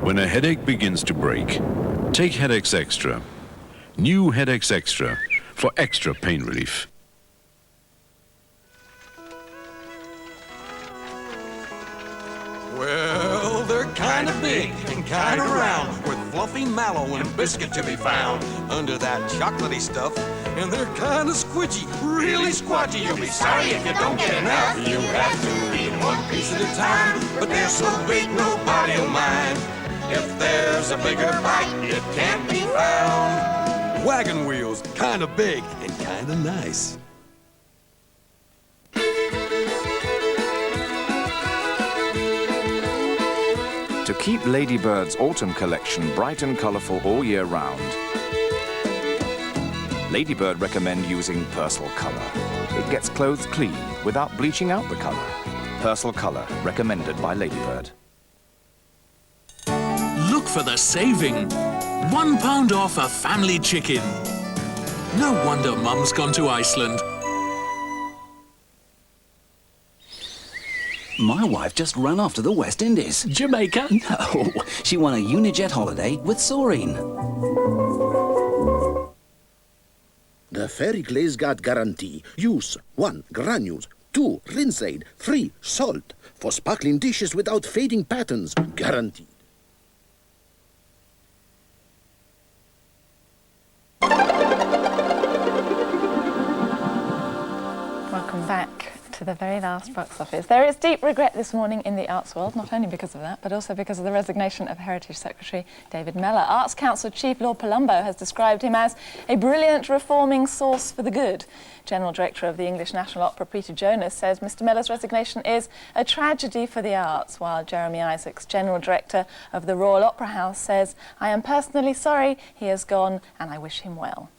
When a headache begins to break, take Headache Extra. New Headache Extra for extra pain relief. Well, they're kind of big and kind of round, with fluffy mallow and biscuit to be found under that chocolatey stuff. And they're kind of squidgy, really squatchy. You'll be sorry if you don't get enough. You have to eat one piece at a time, but they're so big nobody will mind. If there's a bigger bite, it can't be found. Wagon wheels, kind of big and kind of nice. To keep Ladybird's autumn collection bright and colourful all year round, Ladybird recommend using Persil Colour. It gets clothes clean without bleaching out the colour. Persil Colour, recommended by Ladybird. Look for the saving. £1 off a family chicken. No wonder Mum's gone to Iceland. My wife just ran off to the West Indies. Jamaica? No, she won a Unijet holiday with Soaring. The Fairy Glaze Guard Guarantee. Use 1. Granules, 2. Rinse aid, 3. Salt. For sparkling dishes without fading patterns. Guaranteed. Welcome back to the very last box office. There is deep regret this morning in the arts world, not only because of that, but also because of the resignation of Heritage Secretary David Mellor. Arts Council Chief Lord Palumbo has described him as a brilliant reforming source for the good. General Director of the English National Opera, Peter Jonas, says Mr Mellor's resignation is a tragedy for the arts, while Jeremy Isaacs, General Director of the Royal Opera House, says, "I am personally sorry he has gone and I wish him well."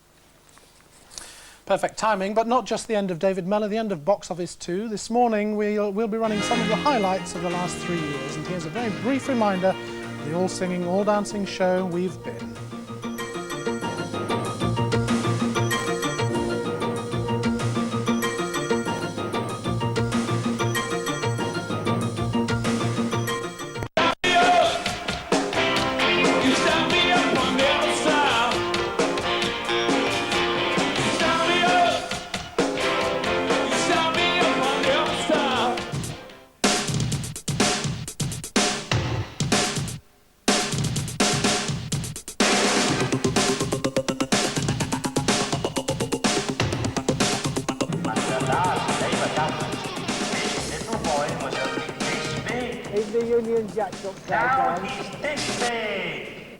Perfect timing, but not just the end of David Mellor, the end of Box Office 2. This morning we'll be running some of the highlights of the last 3 years, and here's a very brief reminder of the all-singing, all-dancing show we've been.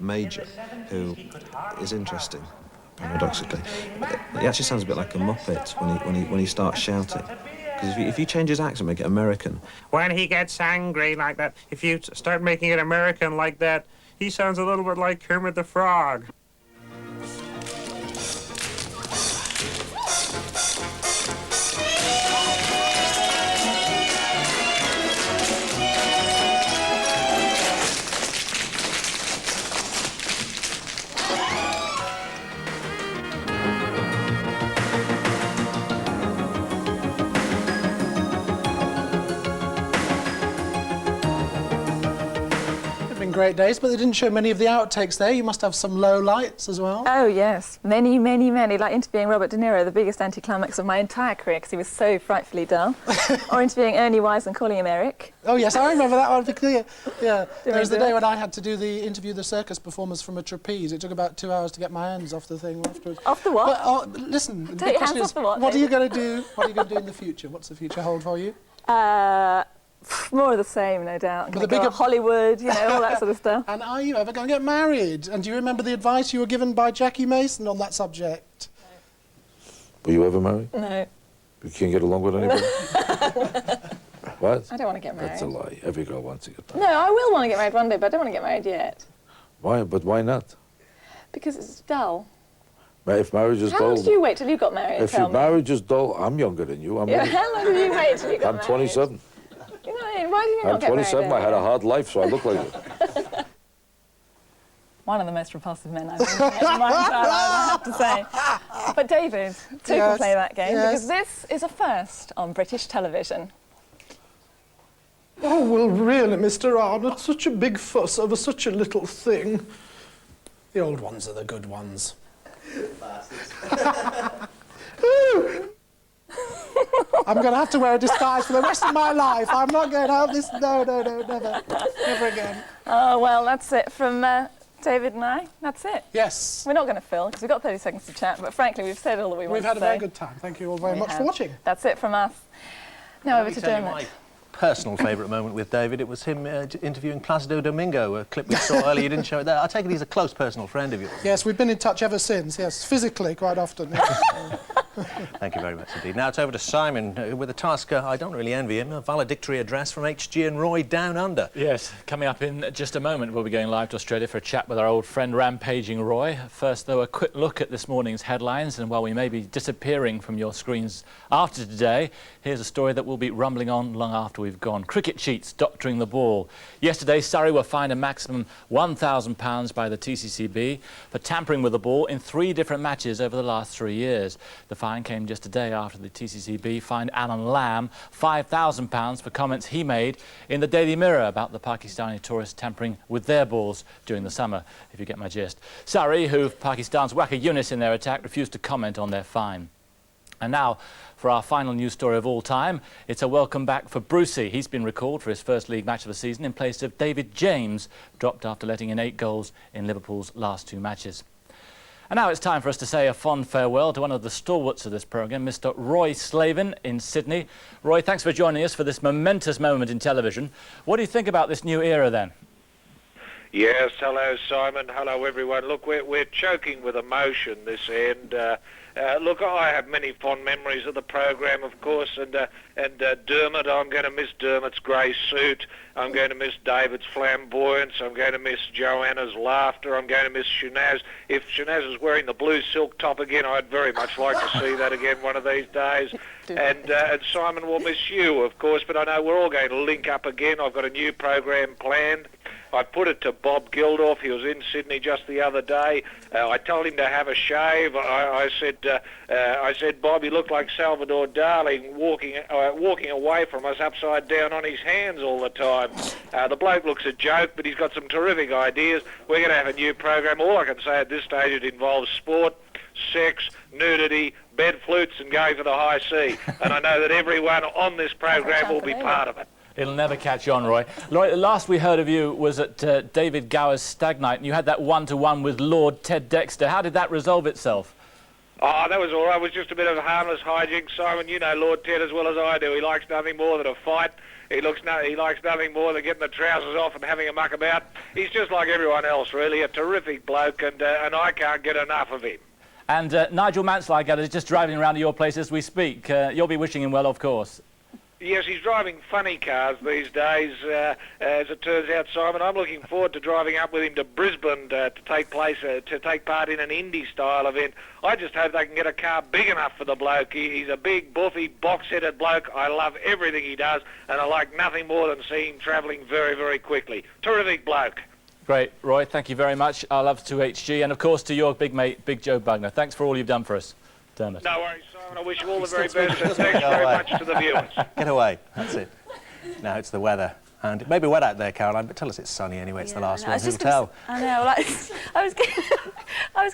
Major, who is interesting, paradoxically. He actually sounds a bit like a Muppet when he starts shouting. Because if you change his accent, make it American. When he gets angry like that, if you start making it American like that, he sounds a little bit like Kermit the Frog. Great days, but they didn't show many of the outtakes there. You must have some low lights as well. Oh yes, many, many, many. Like interviewing Robert De Niro, the biggest anticlimax of my entire career because he was so frightfully dull. Or interviewing Ernie Wise and calling him Eric. Oh yes, I remember that one. Because, yeah. There was the day when I had to interview the circus performers from a trapeze. It took about 2 hours to get my hands off the thing afterwards. Off the what? But, listen, the Take your question hands is, off the what? What are you going to do? What are you going to do in the future? What's the future hold for you? More of the same, no doubt. With a bigger Hollywood, you know, all that sort of stuff. And are you ever going to get married? And do you remember the advice you were given by Jackie Mason on that subject? Were you ever married? No. You can't get along with anybody? What? I don't want to get married. That's a lie. Every girl wants to get married. No, I will want to get married one day, but I don't want to get married yet. Why? But why not? Because it's dull. If marriage is dull... How long did you wait till you got married? If your marriage is dull, I'm younger than you. How long did you wait till you got married? I'm 27. You know, why did you not I'm 27. I had a hard life, so I look like it. One of the most repulsive men I've ever met in my entire life, I have to say. But David, two can play that game because this is a first on British television. Oh, well, really, Mr. Arnott, such a big fuss over such a little thing. The old ones are the good ones. I'm going to have to wear a disguise for the rest of my life. I'm not going out this... No, never. Never again. Oh, well, that's it from David and I. That's it. Yes. We're not going to fill, because we've got 30 seconds to chat, but frankly, we've said all that we want to say. We've had a very good time. Thank you all very much for watching. That's it from us. Now over to Dermot. Personal favourite moment with David, it was him interviewing Placido Domingo, a clip we saw earlier. You didn't show it there. I take it he's a close personal friend of yours. Yes, we've been in touch ever since, yes, physically quite often. Yes. Thank you very much indeed. Now it's over to Simon with a task I don't really envy him, a valedictory address from HG and Roy Down Under. Yes, coming up in just a moment, we'll be going live to Australia for a chat with our old friend Rampaging Roy. First, though, a quick look at this morning's headlines, and while we may be disappearing from your screens after today, here's a story that will be rumbling on long after we've gone. Cricket cheats doctoring the ball. Yesterday, Surrey were fined a maximum £1,000 by the TCCB for tampering with the ball in 3 different matches over the last 3 years. The fine came just a day after the TCCB fined Alan Lamb £5,000 for comments he made in the Daily Mirror about the Pakistani tourists tampering with their balls during the summer, if you get my gist. Surrey, who Pakistan's Waqar Younis in their attack, refused to comment on their fine. And now, for our final news story of all time, it's a welcome back for Brucey. He's been recalled for his first league match of the season in place of David James, dropped after letting in 8 goals in Liverpool's last 2 matches. And now it's time for us to say a fond farewell to one of the stalwarts of this programme, Mr. Roy Slavin in Sydney. Roy, thanks for joining us for this momentous moment in television. What do you think about this new era then? Yes, hello Simon, hello everyone. Look, we're choking with emotion this end. Look, I have many fond memories of the programme, of course, and Dermot, I'm going to miss Dermot's grey suit. I'm going to miss David's flamboyance. I'm going to miss Joanna's laughter. I'm going to miss Shanaz. If Shanaz is wearing the blue silk top again, I'd very much like to see that again one of these days. And Simon will miss you, of course, but I know we're all going to link up again. I've got a new programme planned. I put it to Bob Geldof. He was in Sydney just the other day. I told him to have a shave. I said, Bob, he looked like Salvador Dali walking away from us upside down on his hands all the time. The bloke looks a joke, but he's got some terrific ideas. We're going to have a new program. All I can say at this stage, it involves sport, sex, nudity, bed flutes, and going for the high sea. And I know that everyone on this program will be part of it. It'll never catch on, Roy. Roy, the last we heard of you was at David Gower's Stag Night, and you had that one-to-one with Lord Ted Dexter. How did that resolve itself? Oh, that was all right. It was just a bit of harmless hijinks, Simon. You know Lord Ted as well as I do. He likes nothing more than a fight. He likes nothing more than getting the trousers off and having a muck about. He's just like everyone else, really. A terrific bloke, and I can't get enough of him. And Nigel Mansell, I gather, is just driving around to your place as we speak. You'll be wishing him well, of course. Yes, he's driving funny cars these days, as it turns out, Simon. I'm looking forward to driving up with him to Brisbane to take part in an Indy-style event. I just hope they can get a car big enough for the bloke. He's a big, buffy, box-headed bloke. I love everything he does, and I like nothing more than seeing him travelling very, very quickly. Terrific bloke. Great, Roy. Thank you very much. Our love to HG, and of course to your big mate, Big Joe Bugner. Thanks for all you've done for us. Dermot. No worries, Simon. I wish you all the very best, and thanks very much to the viewers. Get away. That's it. Now it's the weather. And it may be wet out there, Caroline, but tell us it's sunny anyway. It's the last one. Who'll tell? I know. Like, I was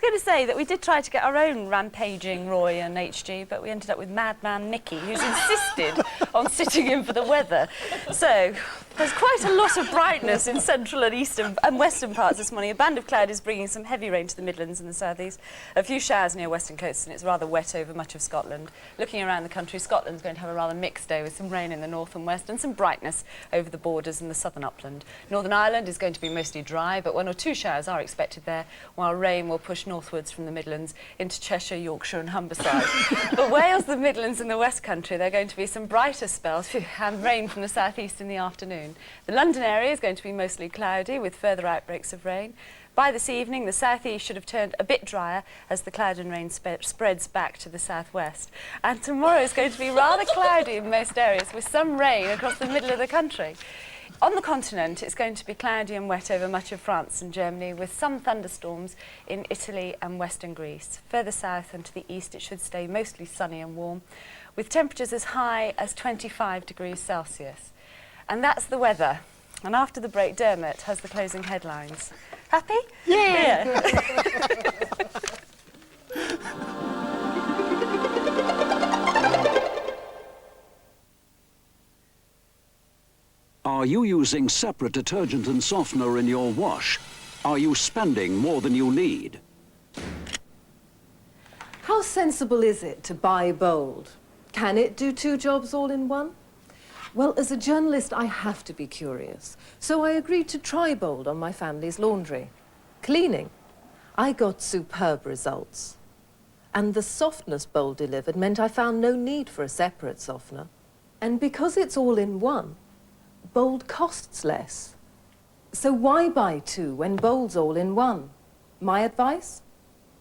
going to say that we did try to get our own Rampaging Roy and HG, but we ended up with Madman Nicky, who's insisted on sitting in for the weather. So there's quite a lot of brightness in central and eastern and western parts this morning. A band of cloud is bringing some heavy rain to the Midlands and the South East. A few showers near western coasts, and it's rather wet over much of Scotland. Looking around the country, Scotland's going to have a rather mixed day with some rain in the north and west and some brightness over the borders in the southern upland. Northern Ireland is going to be mostly dry, but 1 or 2 showers are expected there, while rain will push northwards from the Midlands into Cheshire, Yorkshire and Humberside. But Wales, the Midlands and the West Country, there are going to be some brighter spells and rain from the southeast in the afternoon. The London area is going to be mostly cloudy with further outbreaks of rain. By this evening, the southeast should have turned a bit drier as the cloud and rain spreads back to the southwest. And tomorrow is going to be rather cloudy in most areas with some rain across the middle of the country. On the continent, it's going to be cloudy and wet over much of France and Germany, with some thunderstorms in Italy and western Greece. Further south and to the east, it should stay mostly sunny and warm, with temperatures as high as 25 degrees Celsius. And that's the weather. And after the break, Dermot has the closing headlines. Happy? Yeah. Are you using separate detergent and softener in your wash? Are you spending more than you need? How sensible is it to buy Bold? Can it do 2 jobs all in one? Well, as a journalist, I have to be curious. So I agreed to try Bold on my family's laundry. Cleaning. I got superb results. And the softness Bold delivered meant I found no need for a separate softener. And because it's all in one, Bold costs less. So why buy 2 when Bold's all in one? My advice?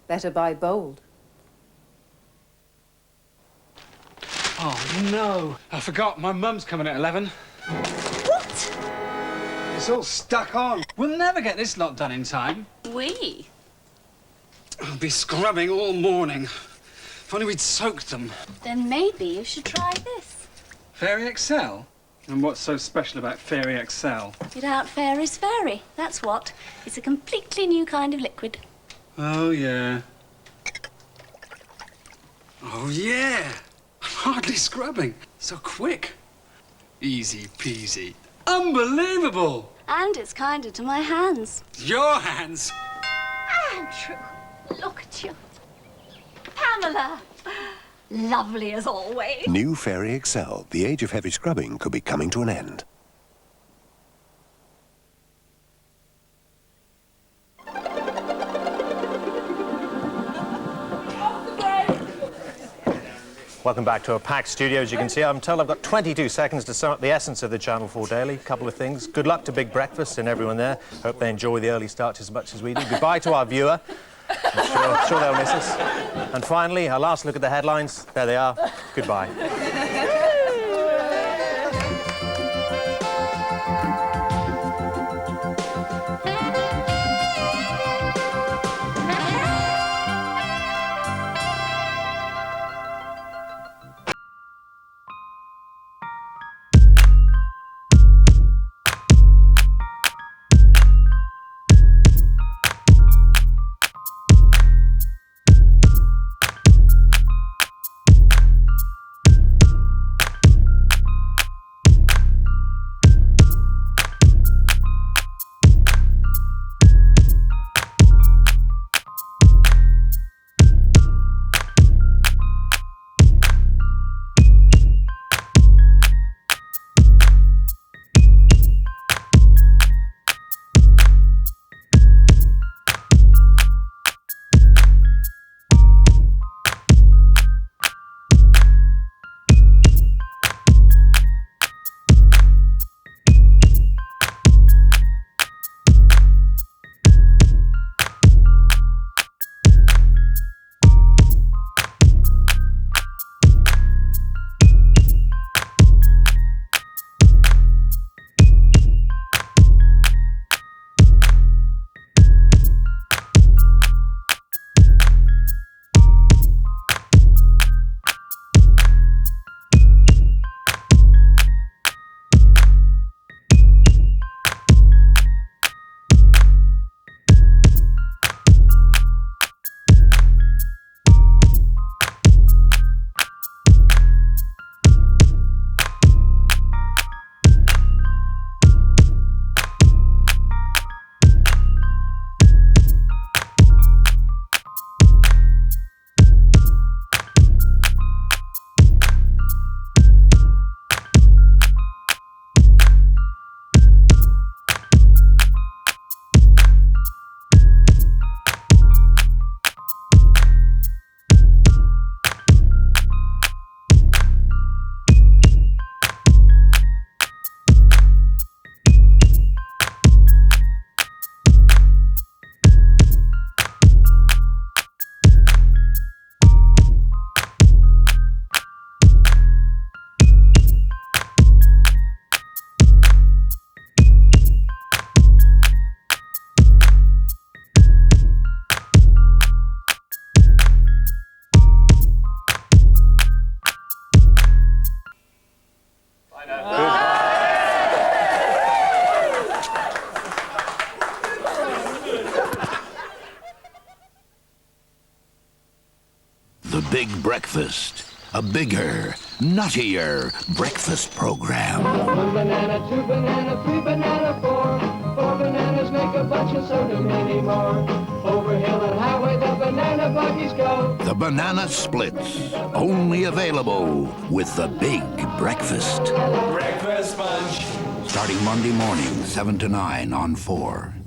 Better buy Bold. Oh, no. I forgot. My mum's coming at 11. What? It's all stuck on. We'll never get this lot done in time. We? I'll be scrubbing all morning. If only we'd soaked them. Then maybe you should try this. Fairy Excel? And what's so special about Fairy Excel? Without fairies, fairy. That's what. It's a completely new kind of liquid. Oh, yeah. Oh, yeah. I'm hardly scrubbing. So quick. Easy peasy. Unbelievable! And it's kinder to my hands. Your hands? Andrew, look at you. Pamela, lovely as always. New Fairy Excel. The age of heavy scrubbing could be coming to an end. Welcome back to a packed studio. As you can see, I'm told I've got 22 seconds to sum up the essence of the Channel 4 Daily. Couple of things. Good luck to Big Breakfast and everyone there. Hope they enjoy the early start as much as we do. Goodbye to our viewer. I'm sure they'll miss us. And finally, our last look at the headlines. There they are. Goodbye. Big Breakfast. A bigger, nuttier breakfast program. 1 banana, 2 banana, 3 banana, 4. 4 bananas make a bunch and so do many more. Over hill and highway the banana buggies go. The Banana Splits. Only available with the Big Breakfast. Breakfast bunch. Starting Monday morning, 7 to 9 on 4.